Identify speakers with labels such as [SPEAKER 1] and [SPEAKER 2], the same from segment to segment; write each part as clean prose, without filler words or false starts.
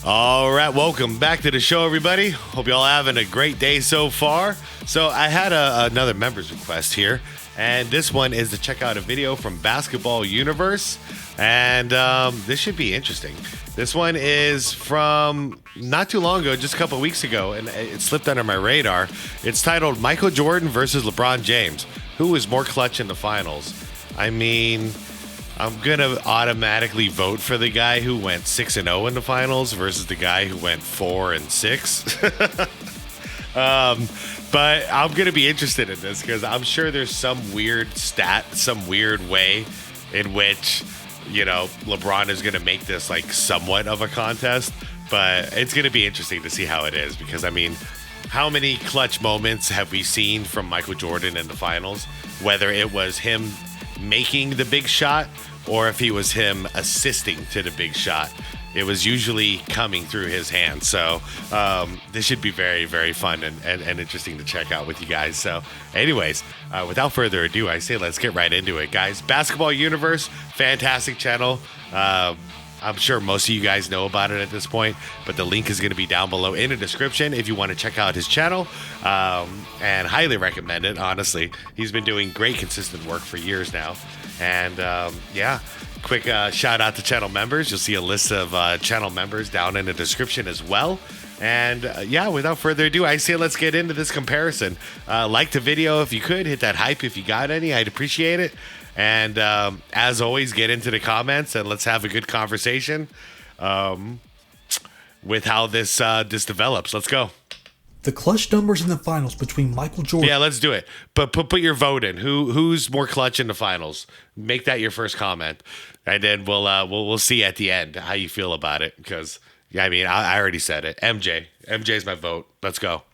[SPEAKER 1] All right, welcome back to the show, everybody. Hope y'all having a great day so far. So I had another members request here, and this one is to check out a video from Basketball Universe, and this should be interesting. This one is from not too long ago, just a couple weeks ago, and it slipped under my radar. It's titled Michael Jordan versus LeBron James. Who was more clutch in the finals? I mean, I'm going to automatically vote for the guy who went 6-0 in the finals versus the guy who went 4-6. But I'm going to be interested in this because I'm sure there's some weird stat, some weird way in which, you know, LeBron is going to make this like somewhat of a contest. But it's going to be interesting to see how it is because, I mean, how many clutch moments have we seen from Michael Jordan in the finals? Whether it was him making the big shot or if he was him assisting to the big shot, it was usually coming through his hands. So this should be very, very fun and interesting to check out with you guys. So anyways, without further ado, I say let's get right into it, guys. Basketball Universe, fantastic channel. I'm sure most of you guys know about it at this point, but the link is going to be down below in the description if you want to check out his channel, and highly recommend it, honestly. He's been doing great, consistent work for years now. And yeah, quick shout out to channel members. You'll see a list of channel members down in the description as well. And yeah, without further ado, I say let's get into this comparison. Like the video if you could, hit that hype if you got any. I'd appreciate it. And as always, get into the comments and let's have a good conversation with how this develops. Let's go.
[SPEAKER 2] The clutch numbers in the finals between Michael Jordan.
[SPEAKER 1] Yeah, let's do it. But put your vote in. Who's more clutch in the finals? Make that your first comment, and then we'll see at the end how you feel about it. Because I mean, I already said it. MJ's my vote. Let's go.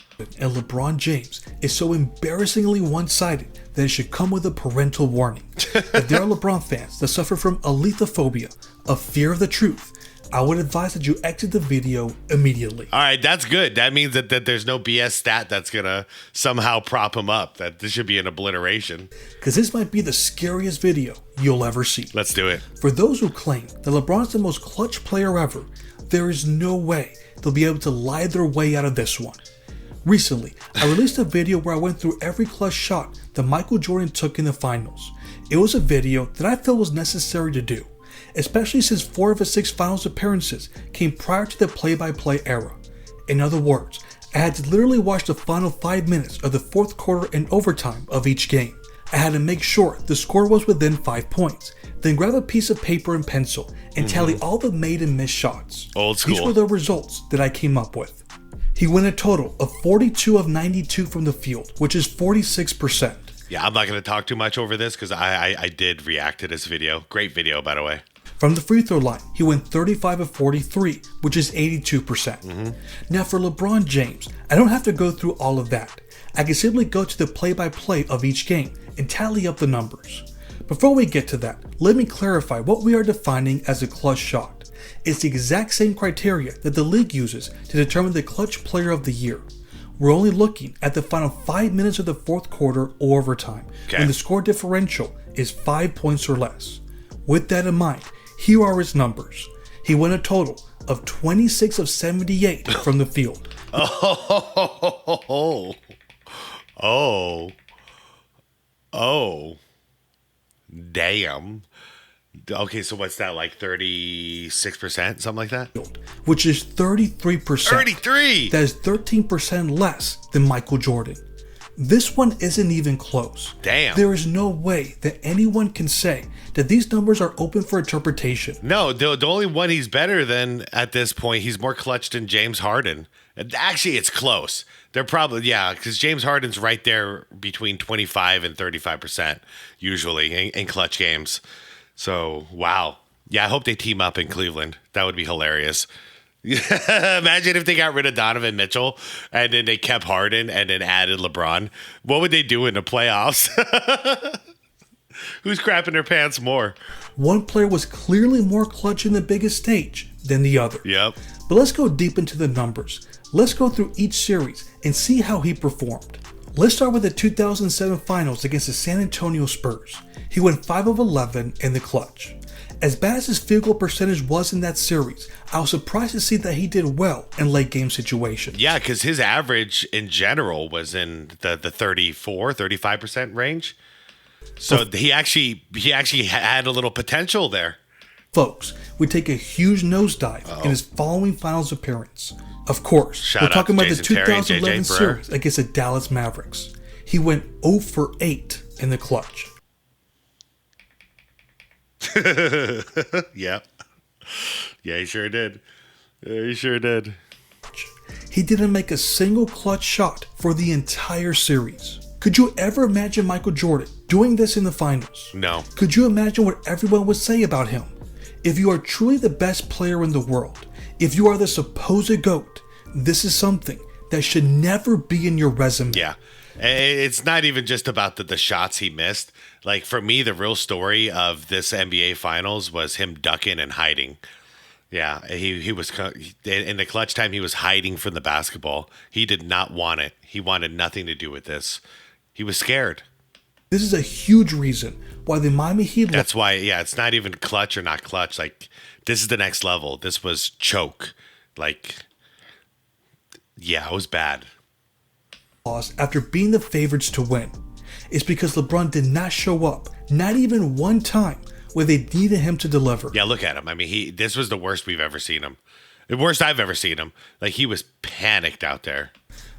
[SPEAKER 2] And LeBron James is so embarrassingly one-sided that it should come with a parental warning. If there are LeBron fans that suffer from aletophobia, a fear of the truth, I would advise that you exit the video immediately.
[SPEAKER 1] All right, that's good. That means that there's no BS stat that's going to somehow prop him up. That this should be an obliteration.
[SPEAKER 2] Because this might be the scariest video you'll ever see.
[SPEAKER 1] Let's do it.
[SPEAKER 2] For those who claim that LeBron's the most clutch player ever, there is no way they'll be able to lie their way out of this one. Recently, I released a video where I went through every clutch shot that Michael Jordan took in the finals. It was a video that I felt was necessary to do, especially since 4 of his 6 finals appearances came prior to the play-by-play era. In other words, I had to literally watch the final 5 minutes of the fourth quarter and overtime of each game. I had to make sure the score was within 5 points, then grab a piece of paper and pencil and tally all the made and missed shots.
[SPEAKER 1] Old school.
[SPEAKER 2] These were the results that I came up with. He went a total of 42 of 92 from the field, which is 46%.
[SPEAKER 1] Yeah, I'm not going to talk too much over this because I did react to this video. Great video, by the way.
[SPEAKER 2] From the free throw line, he went 35 of 43, which is 82%. Now for LeBron James, I don't have to go through all of that. I can simply go to the play-by-play of each game and tally up the numbers. Before we get to that, let me clarify what we are defining as a clutch shot. It's the exact same criteria that the league uses to determine the clutch player of the year. We're only looking at the final 5 minutes of the fourth quarter or overtime, when the score differential is 5 points or less. With that in mind, here are his numbers. He went a total of 26 of 78 from the field.
[SPEAKER 1] Damn. Okay, so what's that, like 36%, something like that?
[SPEAKER 2] Which is 33%.
[SPEAKER 1] 33!
[SPEAKER 2] That is 13% less than Michael Jordan. This one isn't even close.
[SPEAKER 1] Damn.
[SPEAKER 2] There is no way that anyone can say that these numbers are open for interpretation.
[SPEAKER 1] No, the only one he's better than at this point, he's more clutch than James Harden. Actually, it's close. They're probably, yeah, because James Harden's right there between 25 and 35% usually in clutch games. So, wow. Yeah, I hope they team up in Cleveland. That would be hilarious. Imagine if they got rid of Donovan Mitchell and then they kept Harden and then added LeBron. What would they do in the playoffs? Who's crapping their pants more?
[SPEAKER 2] One player was clearly more clutch in the biggest stage than the other.
[SPEAKER 1] Yep.
[SPEAKER 2] But let's go deep into the numbers. Let's go through each series and see how he performed. Let's start with the 2007 finals against the San Antonio Spurs. He went 5 of 11 in the clutch. As bad as his field goal percentage was in that series, I was surprised to see that he did well in late game situations.
[SPEAKER 1] Yeah, because his average in general was in the 35% range. So he actually had a little potential there.
[SPEAKER 2] Folks, we take a huge nosedive in his following finals appearance. Of course, we're talking about the 2011 series against the Dallas Mavericks. He went 0 for 8 in the clutch.
[SPEAKER 1] Yeah, he sure did. He sure did.
[SPEAKER 2] He didn't make a single clutch shot for the entire series. Could you ever imagine Michael Jordan doing this in the finals?
[SPEAKER 1] No.
[SPEAKER 2] Could you imagine what everyone would say about him? If you are truly the best player in the world, if you are the supposed GOAT, this is something that should never be in your resume.
[SPEAKER 1] Yeah. It's not even just about the shots he missed. Like, for me, the real story of this NBA Finals was him ducking and hiding. Yeah, he was in the clutch time. He was hiding from the basketball. He did not want it. He wanted nothing to do with this. He was scared.
[SPEAKER 2] This is a huge reason why the Miami Heat.
[SPEAKER 1] That's why. Yeah, it's not even clutch or not clutch. Like, this is the next level. This was choke. Like, yeah, it was bad.
[SPEAKER 2] After being the favorites to win, is because LeBron did not show up, not even one time, where they needed him to deliver.
[SPEAKER 1] Yeah, look at him. I mean, this was the worst we've ever seen him. The worst I've ever seen him. Like, he was panicked out there.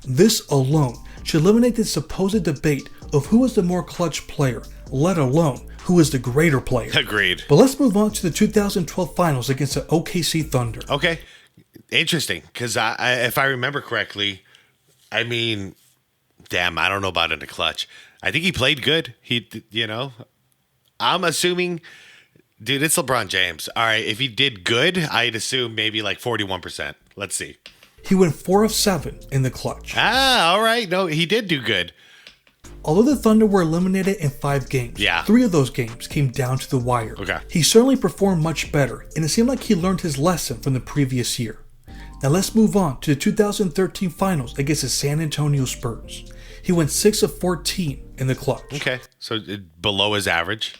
[SPEAKER 2] This alone should eliminate the supposed debate of who is the more clutch player, let alone who is the greater player.
[SPEAKER 1] Agreed.
[SPEAKER 2] But let's move on to the 2012 finals against the OKC Thunder.
[SPEAKER 1] Okay. Interesting, because if I remember correctly, I mean, damn, I don't know about in the clutch. I think he played good. I'm assuming, dude, it's LeBron James. All right, if he did good, I'd assume maybe like 41%. Let's see.
[SPEAKER 2] He went 4 of 7 in the clutch.
[SPEAKER 1] All right. No, he did do good.
[SPEAKER 2] Although the Thunder were eliminated in 5 games,
[SPEAKER 1] yeah,
[SPEAKER 2] 3 of those games came down to the wire.
[SPEAKER 1] Okay.
[SPEAKER 2] He certainly performed much better, and it seemed like he learned his lesson from the previous year. Now let's move on to the 2013 finals against the San Antonio Spurs. He went 6 of 14 in the clutch.
[SPEAKER 1] Okay, so below his average.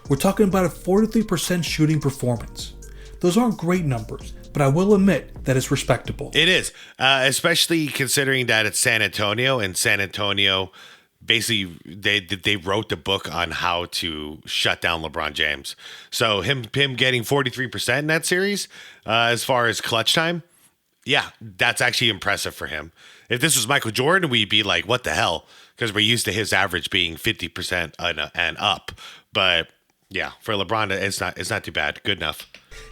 [SPEAKER 2] We're talking about a 43% shooting performance. Those aren't great numbers, but I will admit that it's respectable.
[SPEAKER 1] It is, especially considering that it's San Antonio, and San Antonio basically they wrote the book on how to shut down LeBron James. So him getting 43% in that series, as far as clutch time, yeah, that's actually impressive for him. If this was Michael Jordan, we'd be like, what the hell? Because we're used to his average being 50% and up. But yeah, for LeBron, it's not too bad. Good enough.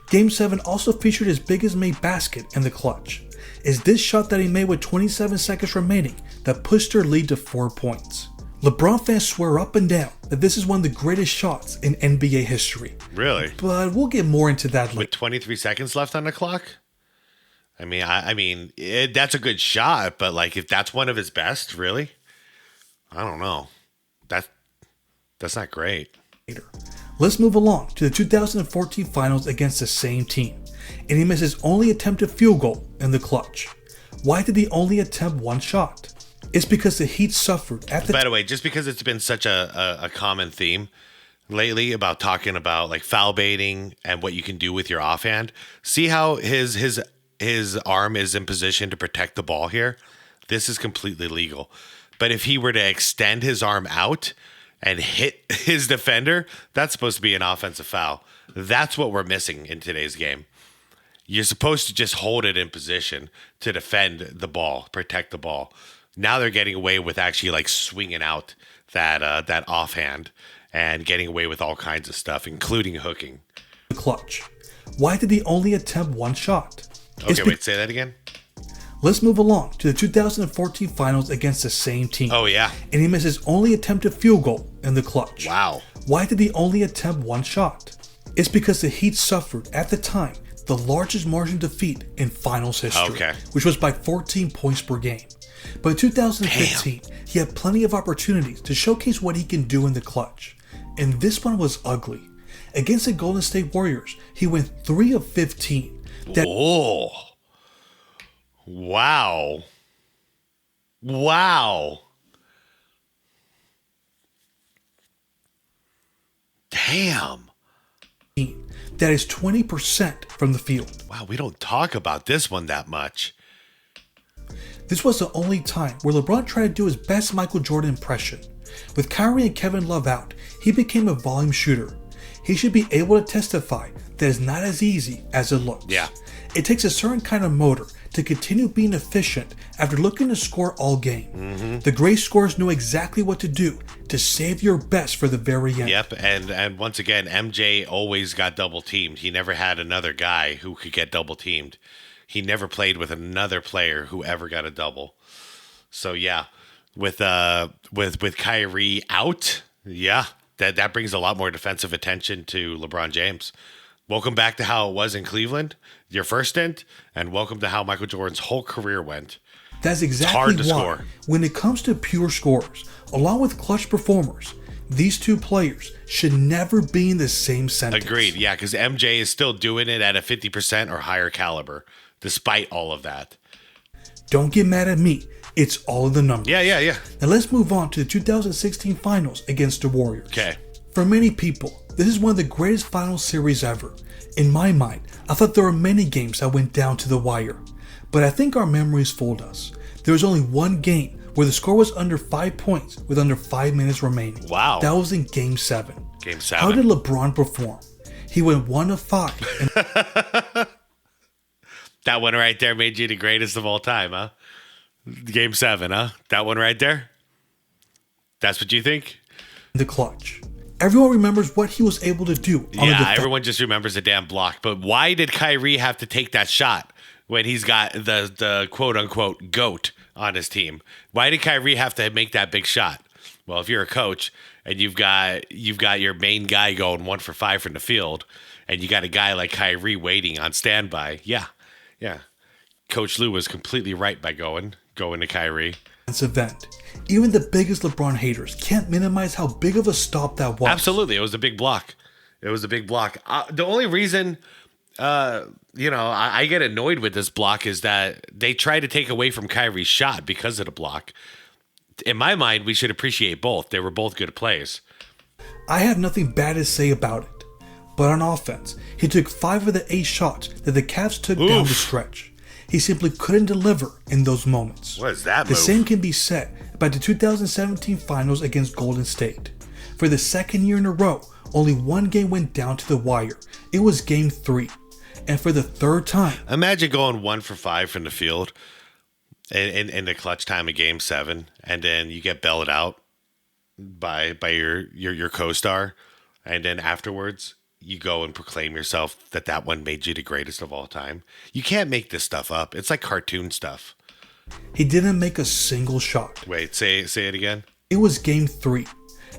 [SPEAKER 2] Game 7 also featured his biggest made basket in the clutch. It's this shot that he made with 27 seconds remaining that pushed their lead to 4 points. LeBron fans swear up and down that this is one of the greatest shots in NBA history.
[SPEAKER 1] Really?
[SPEAKER 2] But we'll get more into that later.
[SPEAKER 1] With 23 seconds left on the clock? I mean, that's a good shot, but like, if that's one of his best, really, I don't know. That's not great.
[SPEAKER 2] Let's move along to the 2014 finals against the same team, and he missed his only attempted field goal in the clutch. Why did he only attempt one shot? It's because the Heat suffered at the.
[SPEAKER 1] By the way, just because it's been such a common theme lately about talking about like foul baiting and what you can do with your offhand, see how his arm is in position to protect the ball here. This is completely legal. But if he were to extend his arm out and hit his defender, that's supposed to be an offensive foul. That's what we're missing in today's game. You're supposed to just hold it in position to defend the ball, protect the ball. Now they're getting away with actually like swinging out that offhand and getting away with all kinds of stuff, including hooking.
[SPEAKER 2] The clutch. Why did he only attempt one shot?
[SPEAKER 1] Okay, wait, say that again.
[SPEAKER 2] Let's move along to the 2014 finals against the same team.
[SPEAKER 1] Oh, yeah.
[SPEAKER 2] And he missed his only attempted field goal in the clutch.
[SPEAKER 1] Wow.
[SPEAKER 2] Why did he only attempt one shot? It's because the Heat suffered, at the time, the largest margin defeat in finals history, which was by 14 points per game. But in 2015, he had plenty of opportunities to showcase what he can do in the clutch. And this one was ugly. Against the Golden State Warriors, he went 3 of 15.
[SPEAKER 1] Oh. Wow. Wow. Damn.
[SPEAKER 2] That is 20% from the field.
[SPEAKER 1] Wow, we don't talk about this one that much.
[SPEAKER 2] This was the only time where LeBron tried to do his best Michael Jordan impression. With Kyrie and Kevin Love out, he became a volume shooter. He should be able to testify that it's not as easy as it looks.
[SPEAKER 1] Yeah.
[SPEAKER 2] It takes a certain kind of motor to continue being efficient after looking to score all game.
[SPEAKER 1] Mm-hmm.
[SPEAKER 2] The great scorers know exactly what to do to save your best for the very end.
[SPEAKER 1] Yep, and once again, MJ always got double teamed. He never had another guy who could get double teamed. He never played with another player who ever got a double. So yeah, with Kyrie out, yeah, that brings a lot more defensive attention to LeBron James. Welcome back to how it was in Cleveland, your first stint, and welcome to how Michael Jordan's whole career went.
[SPEAKER 2] That's exactly
[SPEAKER 1] hard to
[SPEAKER 2] why,
[SPEAKER 1] score.
[SPEAKER 2] When it comes to pure scorers, along with clutch performers, these two players should never be in the same sentence.
[SPEAKER 1] Agreed, yeah, because MJ is still doing it at a 50% or higher caliber, despite all of that.
[SPEAKER 2] Don't get mad at me. It's all in the numbers.
[SPEAKER 1] Yeah.
[SPEAKER 2] Now let's move on to the 2016 finals against the Warriors.
[SPEAKER 1] Okay.
[SPEAKER 2] For many people, this is one of the greatest finals series ever. In my mind, I thought there were many games that went down to the wire. But I think our memories fooled us. There was only one game where the score was under 5 points with under 5 minutes remaining.
[SPEAKER 1] Wow.
[SPEAKER 2] That was in Game 7.
[SPEAKER 1] Game 7.
[SPEAKER 2] How did LeBron perform? He went 1 of 5.
[SPEAKER 1] That one right there made you the greatest of all time, huh? Game 7, huh? That one right there? That's what you think?
[SPEAKER 2] The clutch. Everyone remembers what he was able to do.
[SPEAKER 1] Yeah, everyone just remembers the damn block. But why did Kyrie have to take that shot when he's got the quote-unquote GOAT on his team? Why did Kyrie have to make that big shot? Well, if you're a coach and you've got your main guy going 1 for 5 from the field, and you got a guy like Kyrie waiting on standby, yeah. Coach Lou was completely right by going to Kyrie.
[SPEAKER 2] Event. Even the biggest LeBron haters can't minimize how big of a stop that was.
[SPEAKER 1] Absolutely, it was a big block. The only reason, I get annoyed with this block is that they try to take away from Kyrie's shot because of the block. In my mind, we should appreciate both. They were both good plays.
[SPEAKER 2] I have nothing bad to say about it. But on offense, he took 5 of the 8 shots that the Cavs took down the stretch. He simply couldn't deliver in those moments.
[SPEAKER 1] What is that
[SPEAKER 2] The
[SPEAKER 1] move?
[SPEAKER 2] same can be said about the 2017 finals against Golden State. For the second year in a row, only one game went down to the wire. It was Game 3. And for the third time...
[SPEAKER 1] Imagine going 1 for 5 from the field in the clutch time of Game 7, and then you get bailed out by your co-star, and then afterwards... you go and proclaim yourself that one made you the greatest of all time. You can't make this stuff up. It's like cartoon stuff.
[SPEAKER 2] He didn't make a single shot.
[SPEAKER 1] Wait, say it again.
[SPEAKER 2] It was Game 3.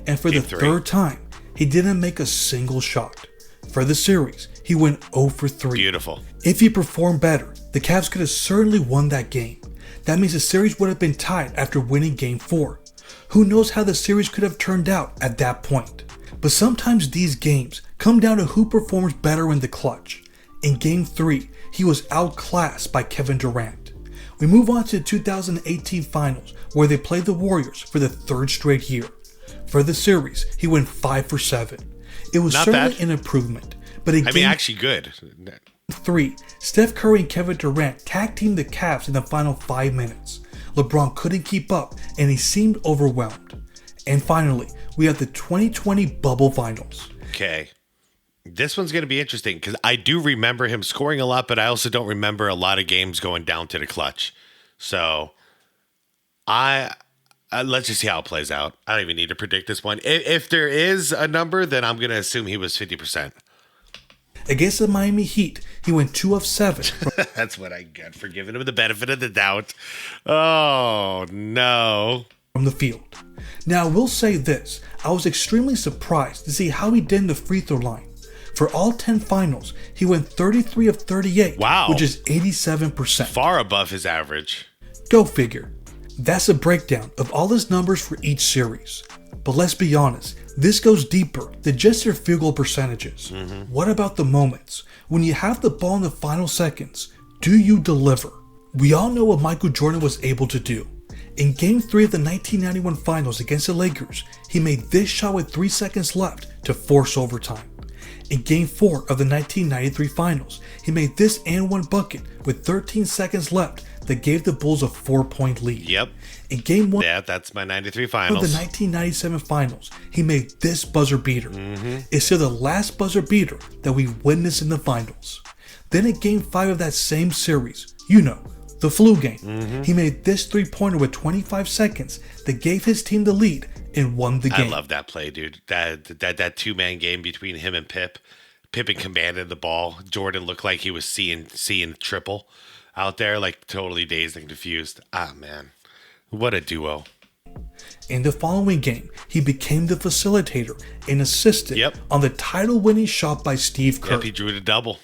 [SPEAKER 2] And for the third time, he didn't make a single shot. For the series, he went 0 for 3.
[SPEAKER 1] Beautiful.
[SPEAKER 2] If he performed better, the Cavs could have certainly won that game. That means the series would have been tied after winning Game 4. Who knows how the series could have turned out at that point. But sometimes these games come down to who performs better in the clutch. In Game 3, he was outclassed by Kevin Durant. We move on to the 2018 finals, where they played the Warriors for the 3rd straight year. For the series, he went 5 for 7. It was
[SPEAKER 1] Not
[SPEAKER 2] certainly
[SPEAKER 1] bad.
[SPEAKER 2] an improvement. But in Game
[SPEAKER 1] actually good.
[SPEAKER 2] 3, Steph Curry and Kevin Durant tag teamed the Cavs in the final 5 minutes. LeBron couldn't keep up, and he seemed overwhelmed. And finally, we have the 2020 Bubble Finals.
[SPEAKER 1] Okay. This one's going to be interesting because I do remember him scoring a lot, but I also don't remember a lot of games going down to the clutch. So let's just see how it plays out. I don't even need to predict this one. If there is a number, then I'm going to assume he was 50%.
[SPEAKER 2] Against the Miami Heat, he went 2 of 7.
[SPEAKER 1] That's what I get for giving him the benefit of the doubt. Oh, no.
[SPEAKER 2] From the field. Now, I will say this. I was extremely surprised to see how he did in the free throw line. For all 10 finals, he went 33 of 38,
[SPEAKER 1] wow,
[SPEAKER 2] which is 87%.
[SPEAKER 1] Far above his average.
[SPEAKER 2] Go figure. That's a breakdown of all his numbers for each series. But let's be honest, this goes deeper than just your field goal percentages. What about the moments? When you have the ball in the final seconds, do you deliver? We all know what Michael Jordan was able to do. In Game 3 of the 1991 Finals against the Lakers, he made this shot with 3 seconds left to force overtime. In Game 4 of the 1993 Finals, he made this and one bucket with 13 seconds left that gave the Bulls a 4-point lead.
[SPEAKER 1] Yep.
[SPEAKER 2] In Game 1
[SPEAKER 1] that's my 93
[SPEAKER 2] of
[SPEAKER 1] Finals.
[SPEAKER 2] the 1997 Finals, he made this buzzer beater. It's still the last buzzer beater that we witnessed in the Finals. Then in Game 5 of that same series, the flu game, he made this three-pointer with 25 seconds that gave his team the lead and won the game.
[SPEAKER 1] I love that play, dude. That two-man game between him and Pip. Pippen commanded the ball. Jordan looked like he was seeing triple out there, like totally dazed and confused. Ah, man. What a duo.
[SPEAKER 2] In the following game, he became the facilitator and assisted on the title-winning shot by Steve Kerr.
[SPEAKER 1] Yep, he drew the double.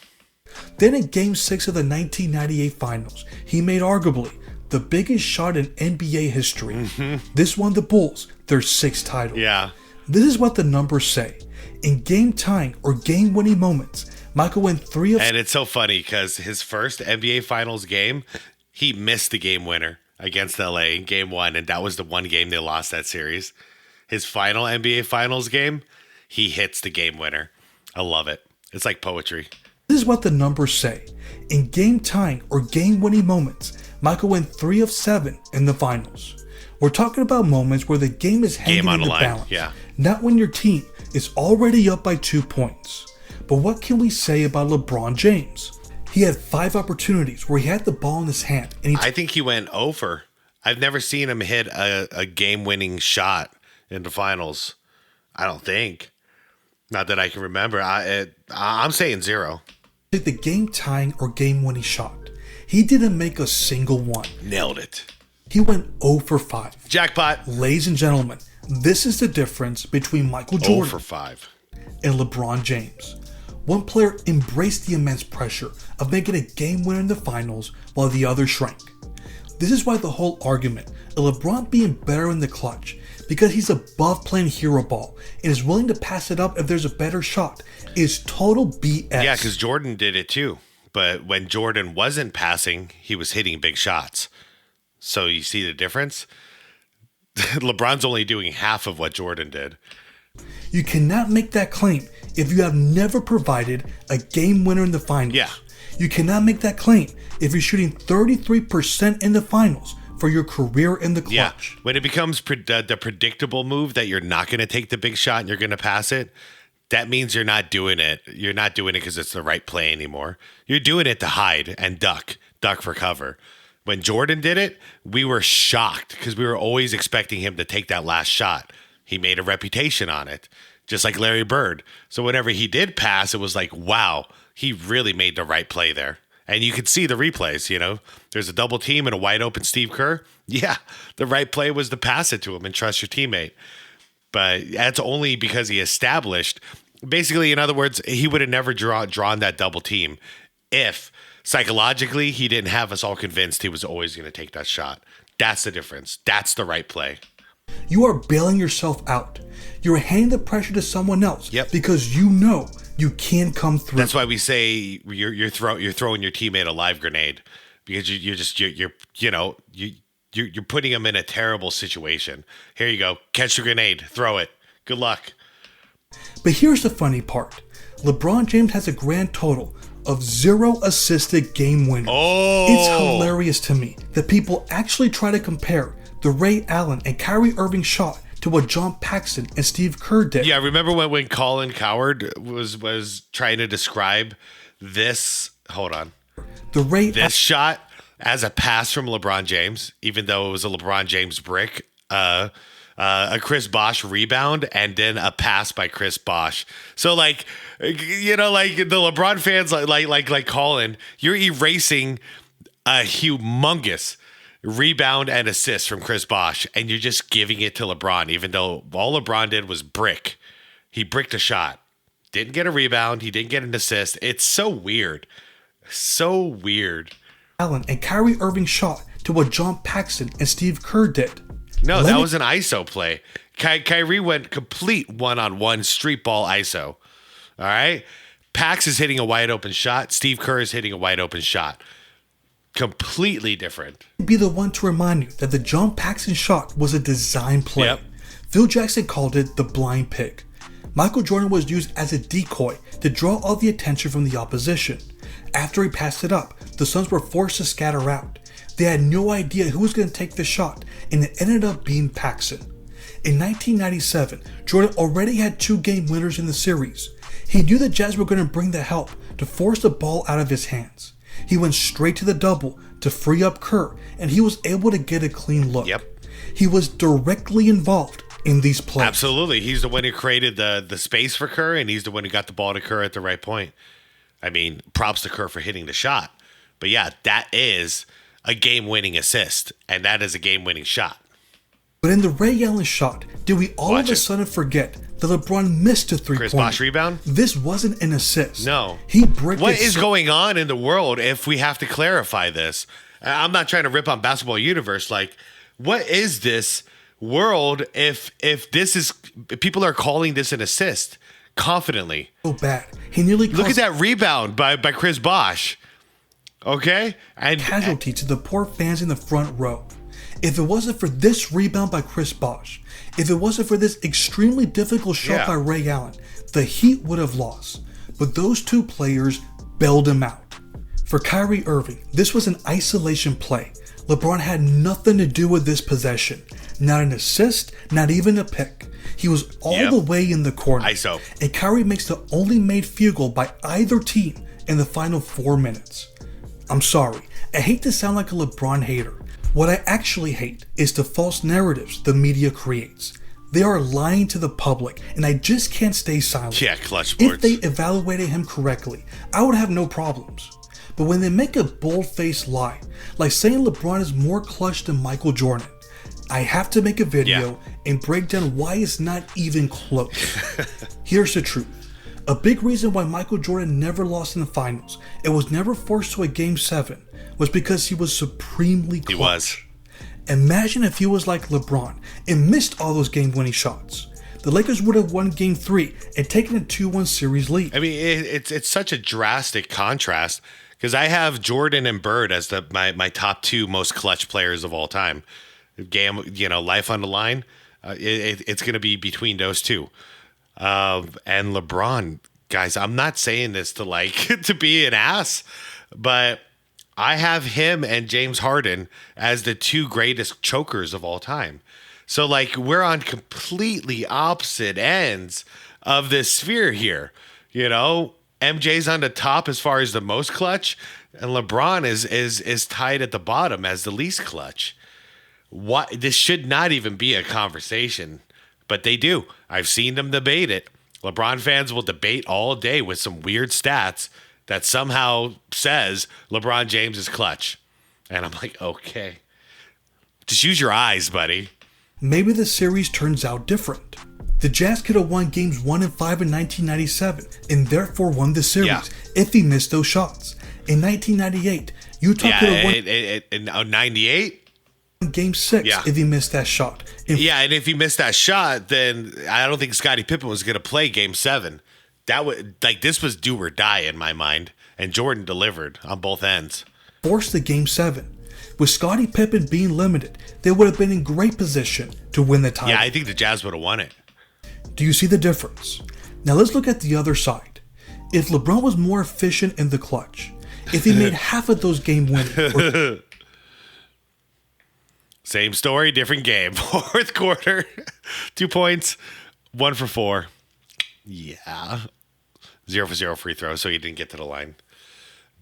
[SPEAKER 2] Then in Game 6 of the 1998 Finals, he made arguably the biggest shot in NBA history. This won the Bulls their sixth title.
[SPEAKER 1] Yeah.
[SPEAKER 2] This is what the numbers say. In game-tying or game-winning moments, Michael went 3 of...
[SPEAKER 1] And it's so funny because his first NBA Finals game, he missed the game winner against LA in Game 1, and that was the one game they lost that series. His final NBA Finals game, he hits the game winner. I love it. It's like poetry.
[SPEAKER 2] This is what the numbers say. In game-tying or game-winning moments, Michael went 3 of 7 in the Finals. We're talking about moments where the game is hanging in the balance.
[SPEAKER 1] Yeah.
[SPEAKER 2] Not when your team is already up by 2 points. But what can we say about LeBron James? He had 5 opportunities where he had the ball in his hand. And
[SPEAKER 1] I think he went over. I've never seen him hit a game-winning shot in the Finals. I don't think. Not that I can remember. I'm saying 0.
[SPEAKER 2] The game-tying or game-winning shot. He didn't make a single one.
[SPEAKER 1] Nailed it.
[SPEAKER 2] He went 0 for 5.
[SPEAKER 1] Jackpot.
[SPEAKER 2] Ladies and gentlemen, this is the difference between Michael Jordan
[SPEAKER 1] 0 for 5
[SPEAKER 2] and LeBron James. One player embraced the immense pressure of making a game winner in the Finals while the other shrank. This is why the whole argument of LeBron being better in the clutch, because he's above playing hero ball and is willing to pass it up if there's a better shot, is total BS.
[SPEAKER 1] Yeah, because Jordan did it too. But when Jordan wasn't passing, he was hitting big shots. So you see the difference? LeBron's only doing half of what Jordan did.
[SPEAKER 2] You cannot make that claim if you have never provided a game winner in the Finals.
[SPEAKER 1] Yeah.
[SPEAKER 2] You cannot make that claim if you're shooting 33% in the Finals for your career in the clutch.
[SPEAKER 1] Yeah. When it becomes the predictable move that you're not going to take the big shot and you're going to pass it, that means you're not doing it. You're not doing it because it's the right play anymore. You're doing it to hide and duck for cover. When Jordan did it, we were shocked because we were always expecting him to take that last shot. He made a reputation on it, just like Larry Bird. So whenever he did pass, it was like, wow, he really made the right play there. And you could see the replays, There's a double team and a wide open Steve Kerr. Yeah, the right play was to pass it to him and trust your teammate. But that's only because he established, basically, in other words, he would have never drawn that double team if psychologically he didn't have us all convinced he was always going to take that shot. That's the difference. That's the right play.
[SPEAKER 2] You are bailing yourself out. You're handing the pressure to someone else because you know you can't come through.
[SPEAKER 1] That's why we say you're throwing your teammate a live grenade because you're putting him in a terrible situation. Here you go, catch the grenade, throw it. Good luck.
[SPEAKER 2] But here's the funny part: LeBron James has a grand total of 0 assisted game winners.
[SPEAKER 1] Oh,
[SPEAKER 2] it's hilarious to me that people actually try to compare the Ray Allen and Kyrie Irving shot to what John Paxson and Steve Kerr did.
[SPEAKER 1] Yeah, remember when Colin Cowherd was trying to describe this? Hold on. This shot as a pass from LeBron James, even though it was a LeBron James brick, a Chris Bosh rebound, and then a pass by Chris Bosh. So like the LeBron fans like Colin, you're erasing a humongous rebound and assist from Chris Bosh, and you're just giving it to LeBron, even though all LeBron did was brick. He bricked a shot. Didn't get a rebound. He didn't get an assist. It's so weird. So weird.
[SPEAKER 2] Allen and Kyrie Irving shot to what John Paxson and Steve Kerr did.
[SPEAKER 1] No, that was an ISO play. Kyrie went complete one-on-one street ball ISO. All right? Pax is hitting a wide open shot. Steve Kerr is hitting a wide open shot. completely different.
[SPEAKER 2] Be the one to remind you that the John Paxson shot was a design play.
[SPEAKER 1] Yep.
[SPEAKER 2] Phil Jackson called it the blind pig. Michael Jordan was used as a decoy to draw all the attention from the opposition. After he passed it up, the Suns were forced to scatter out. They had no idea who was going to take the shot, and it ended up being Paxson. In 1997, Jordan already had 2 game winners in the series. He knew the Jazz were going to bring the help to force the ball out of his hands. He went straight to the double to free up Kerr, and he was able to get a clean look.
[SPEAKER 1] Yep.
[SPEAKER 2] He was directly involved in these plays.
[SPEAKER 1] Absolutely. He's the one who created the space for Kerr, and he's the one who got the ball to Kerr at the right point. I mean, props to Kerr for hitting the shot. But yeah, that is a game-winning assist, and that is a game-winning shot.
[SPEAKER 2] But in the Ray Allen shot, did we all of a sudden forget that LeBron missed a three-pointer?
[SPEAKER 1] Chris Bosh rebound?
[SPEAKER 2] This wasn't an assist.
[SPEAKER 1] No.
[SPEAKER 2] He bricked
[SPEAKER 1] What is going on in the world if we have to clarify this? I'm not trying to rip on Basketball Universe. Like, what is this world if this is... People are calling this an assist confidently.
[SPEAKER 2] So bad. He nearly
[SPEAKER 1] Look at that rebound by Chris Bosh. Okay? And
[SPEAKER 2] casualty to the poor fans in the front row. If it wasn't for this rebound by Chris Bosh, if it wasn't for this extremely difficult shot by Ray Allen, the Heat would have lost. But those 2 players bailed him out. For Kyrie Irving, this was an isolation play. LeBron had nothing to do with this possession. Not an assist, not even a pick. He was all the way in the corner.
[SPEAKER 1] ISO.
[SPEAKER 2] And Kyrie makes the only made field goal by either team in the final 4 minutes. I'm sorry, I hate to sound like a LeBron hater. What I actually hate is the false narratives the media creates. They are lying to the public, and I just can't stay silent.
[SPEAKER 1] Yeah, Clutch Sports.
[SPEAKER 2] If they evaluated him correctly, I would have no problems. But when they make a bold-faced lie, like saying LeBron is more clutch than Michael Jordan, I have to make a video and break down why it's not even close. Here's the truth. A big reason why Michael Jordan never lost in the finals and was never forced to a Game 7 was because he was supremely clutch.
[SPEAKER 1] He was.
[SPEAKER 2] Imagine if he was like LeBron and missed all those game-winning shots. The Lakers would have won Game 3 and taken a 2-1 series lead.
[SPEAKER 1] I mean, it's such a drastic contrast because I have Jordan and Bird as my top 2 most clutch players of all time. Game, life on the line. It's going to be between those 2. And LeBron, guys, I'm not saying this to to be an ass, but I have him and James Harden as the 2 greatest chokers of all time. So we're on completely opposite ends of this sphere here. MJ's on the top as far as the most clutch, and LeBron is tied at the bottom as the least clutch. This should not even be a conversation. But they do. I've seen them debate it. LeBron fans will debate all day with some weird stats that somehow says LeBron James is clutch. And I'm like, okay. Just use your eyes, buddy.
[SPEAKER 2] Maybe the series turns out different. The Jazz could have won games 1 and 5 in 1997 and therefore won the series if he missed those shots. In 1998, Utah could have won
[SPEAKER 1] in 98?
[SPEAKER 2] Game 6 if he missed that shot.
[SPEAKER 1] And if he missed that shot, then I don't think Scottie Pippen was going to play Game 7. That would this was do or die in my mind, and Jordan delivered on both ends.
[SPEAKER 2] Forced the Game 7. With Scottie Pippen being limited, they would have been in great position to win the title.
[SPEAKER 1] Yeah, I think the Jazz would have won it.
[SPEAKER 2] Do you see the difference? Now let's look at the other side. If LeBron was more efficient in the clutch, if he made half of those game winners.
[SPEAKER 1] Same story, different game. Fourth quarter, 2 points, 1 for 4. Yeah. 0 for 0 free throw, so he didn't get to the line.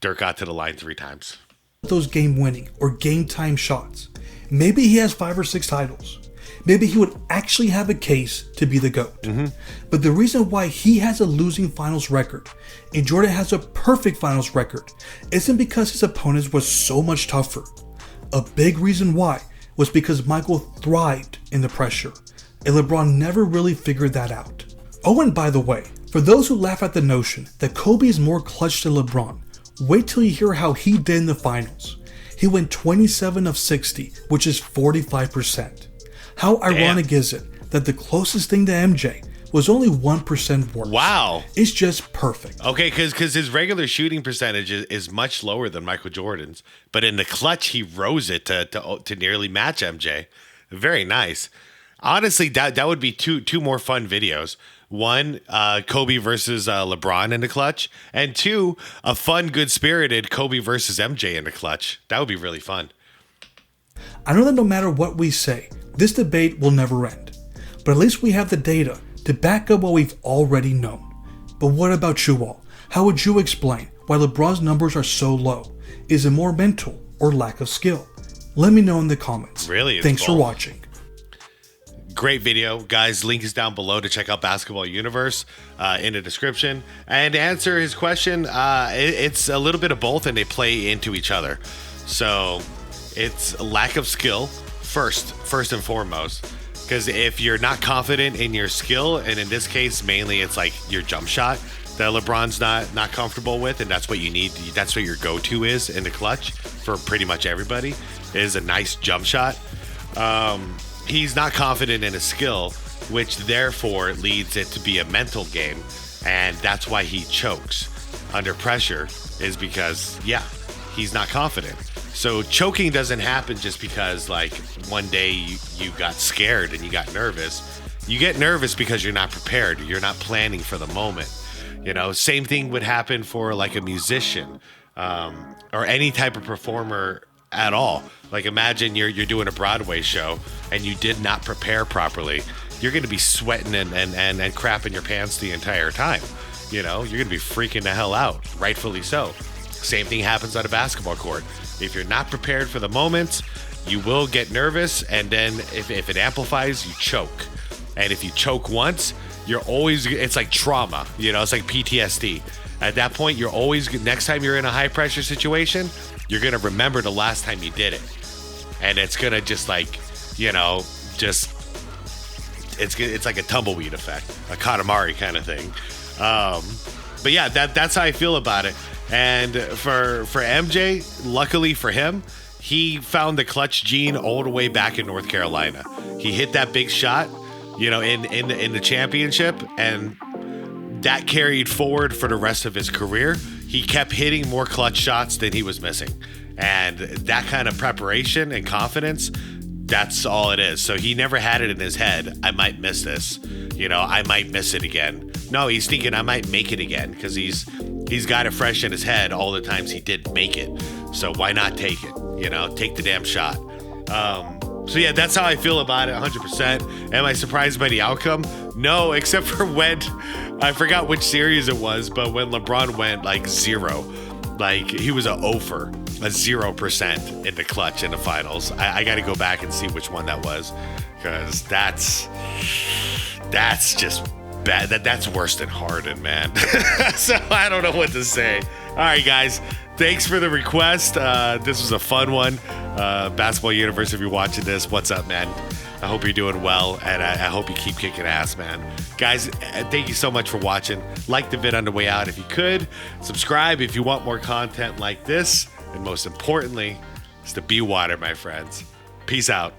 [SPEAKER 1] Dirk got to the line 3 times.
[SPEAKER 2] Those game winning or game time shots. Maybe he has 5 or 6 titles. Maybe he would actually have a case to be the GOAT. But the reason why he has a losing finals record and Jordan has a perfect finals record isn't because his opponents were so much tougher. A big reason why was because Michael thrived in the pressure, and LeBron never really figured that out. Oh, and by the way, for those who laugh at the notion that Kobe is more clutch than LeBron, wait till you hear how he did in the finals. He went 27 of 60, which is 45%. How ironic is it that the closest thing to MJ was only 1% worse.
[SPEAKER 1] Wow.
[SPEAKER 2] It's just perfect.
[SPEAKER 1] Okay, because his regular shooting percentage is much lower than Michael Jordan's, but in the clutch he rose it to nearly match MJ. Very nice. Honestly, that would be two more fun videos. One, Kobe versus LeBron in the clutch, and two, a fun, good-spirited Kobe versus MJ in the clutch. That would be really fun.
[SPEAKER 2] I know that no matter what we say, this debate will never end. But at least we have the data to back up what we've already known. But what about you all? How would you explain why LeBron's numbers are so low? Is it more mental or lack of skill? Let me know in the comments.
[SPEAKER 1] Really?
[SPEAKER 2] Thanks for watching.
[SPEAKER 1] Great video, guys. Link is down below to check out Basketball Universe in the description. And to answer his question, it's a little bit of both, and they play into each other. So it's lack of skill first and foremost. Because if you're not confident in your skill, and in this case, mainly it's like your jump shot that LeBron's not comfortable with, and that's what you need. That's what your go-to is in the clutch for pretty much everybody, is a nice jump shot. He's not confident in his skill, which therefore leads it to be a mental game, and that's why he chokes under pressure, is because, yeah, he's not confident. So choking doesn't happen just because, like, one day you got scared and you got nervous. You get nervous because you're not prepared. You're not planning for the moment. You know, same thing would happen for, like, a musician or any type of performer at all. Like, imagine you're doing a Broadway show and you did not prepare properly. You're going to be sweating and crapping your pants the entire time. You know, you're going to be freaking the hell out, rightfully so. Same thing happens on a basketball court. If you're not prepared for the moment, you will get nervous, and then if it amplifies, you choke. And if you choke once, it's like trauma, you know, it's like PTSD. At that point, you're always, next time you're in a high pressure situation, you're going to remember the last time you did it. And it's going to just, like, you know, it's like a tumbleweed effect, a Katamari kind of thing. But yeah, that's how I feel about it. And for MJ, luckily for him, he found the clutch gene all the way back in North Carolina. He hit that big shot, you know, in the championship, and that carried forward for the rest of his career. He kept hitting more clutch shots than he was missing. And that kind of preparation and confidence, that's all it is. So he never had it in his head, I might miss this. You know, I might miss it again. No, he's thinking I might make it again, because he's got it fresh in his head all the times he did make it. So why not take it? You know, take the damn shot. So yeah, that's how I feel about it, 100%. Am I surprised by the outcome? No, except for when, I forgot which series it was, but when LeBron went like 0, like he was a 0% in the clutch in the finals. I got to go back and see which one that was, because that's just bad. That's worse than Harden, man. So I don't know what to say. All right, guys. Thanks for the request. This was a fun one. Basketball Universe, if you're watching this, what's up, man? I hope you're doing well, and I hope you keep kicking ass, man. Guys, thank you so much for watching. Like the vid on the way out if you could. Subscribe if you want more content like this. And most importantly, it's the be water, my friends. Peace out.